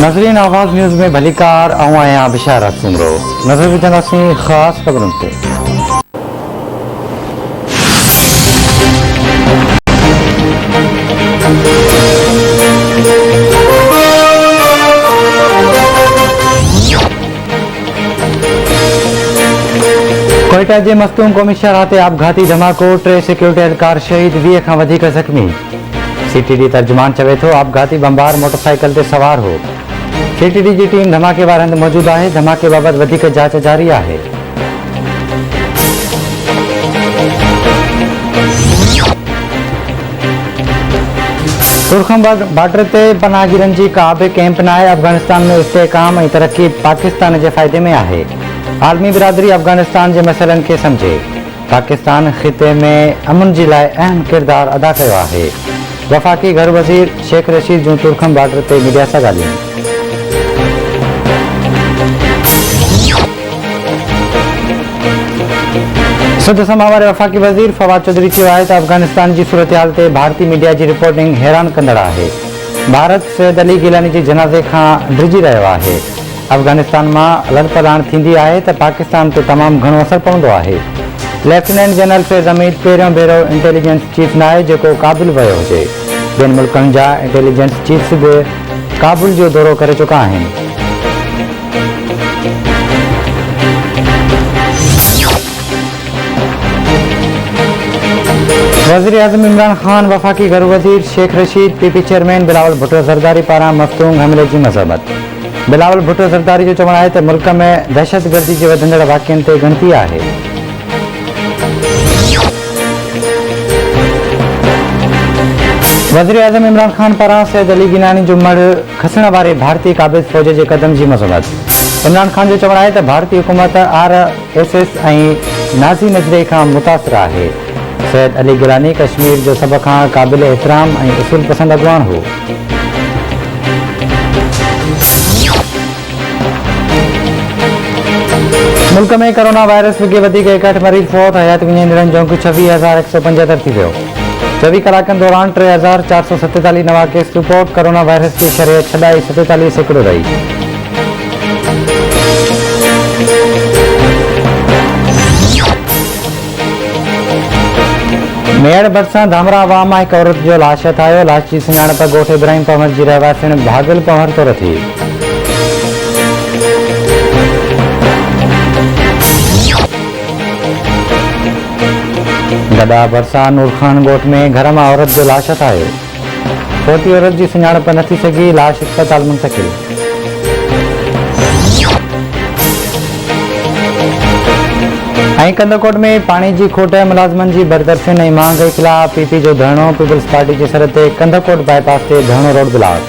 नजरीन आवाज़ न्यूज़ में भलीकार आया बिशारत सुमरो नजर विझंदासीं ख़ासि ख़बरुनि ते। कोयटा जे मस्तूम क़ौमी शहर ते आपघाती धमाको, 3 सिक्योरिटी एहलकार शहीद, 20 खां वधीक ज़ख़्मी। सीटीडी तर्जुमान चवे थो आपघाती बमबार मोटरसाइकिल ते सवार हो। सीटीडी जी टीम धमाके वारनि हंधि मौजूद है। धमाके बाबत वधीक जांच जारी है। तुर्खम बॉर्डर ते पनाहगीरनि जी का बि कैंप न आहे। अफगानिस्तान में इस्तेहकाम ऐं तरक्की पाकिस्तान के फ़ाइदे में है। आलमी बिरादरी अफगानिस्तान के मसइलनि खे समझे। पाकिस्तान ख़िते में अमन जी लाइ अहम किरदार अदा किया है। वफ़ाक़ी घर वज़ीर शेख रशीद जूं तुर्खम बॉर्डर ते मीडिया सां ॻाल्हियूं। सिंध समा वारे वफ़ाक़ी वज़ीर फवाद चौधरी चयो आहे त अफगानिस्तान की सूरत हाल ते भारतीय मीडिया की रिपोर्टिंग हैरान कंदड़ है। भारत सैयद अली गिलानी के जनाज़े खां डिॼी रहियो आहे। अफगानिस्तान में लड़पलाण थींदी आहे त पाकिस्तान ते तमाम घणो असर पवंदो आहे। लेफ्टिनेंट जनरल फैज़ हमीद पहिरियों भेरो इंटेलिजेंस चीफ न आहे जेको काबुल वियो हुजे। ॿियनि मुल्कनि जा इंटेलिजेंस चीफ्स भी काबुल जो दौरो करे चुका आहिनि। वज़ीर आज़म इमरान खान, वफ़ाक़ी घर वज़ीर शेख रशीद, पीपी चेयरमैन बिलावल भुट्टो ज़रदारी पारां मफ़तून हमले की मज़म्मत। बिलावल भुट्टो ज़रदारी जो चवणु आहे त मुल्क में दहशतगर्दी के वधंदड़ वाक़िअनि ते गिणती आहे। वज़ीर आज़म इमरान खान पारां सैयद अली गिलानी जो मढ़ खसण वारे भारतीय क़ाबिज़ फ़ौज के कदम की मज़म्मत। इमरान खान जो चवणु आहे त भारतीय हुकूमत RSS ऐं नाज़ी नज़रिए खां मुतासिर है। सैयद अली गिलानी कश्मीर जो सब खां क़ाबिल एहतराम ऐं उसूल पसंद अॻवान हो। मुल्क में कोरोना वायरस के 61 मरीज़ फौत, हयात विञाईंदड़नि जो अंक 26,175 थी वियो। 24 कलाकनि दौरान 3,447 नवा केस रिपोर्ट। कोरोना वायरस की शरह छॾाई 47% रही। मेड़ भरिसां धामरा वाह मां हिकु औरत जो लाश हथायो। लाश की सुञाणप ॻोठ इब्राहिम पंवर जी रहवासियुनि भागल पंवर तौर थी। गॾा भरिसां नूरखान ॻोठ में घर मां औरत जो लाश हथायो। फोटी औरत की सुञाणप न थी सघी। लाश अस्पताल मुंतकिल। कंदकोट में पानी की खोट, मुलाजमन की बरतरफिन और महांगाई खिलाफ पीपी जो धरणो। पीपल्स पार्टी के सर ते कंदकोट बाईपास से धरणो रोड ब्लॉक।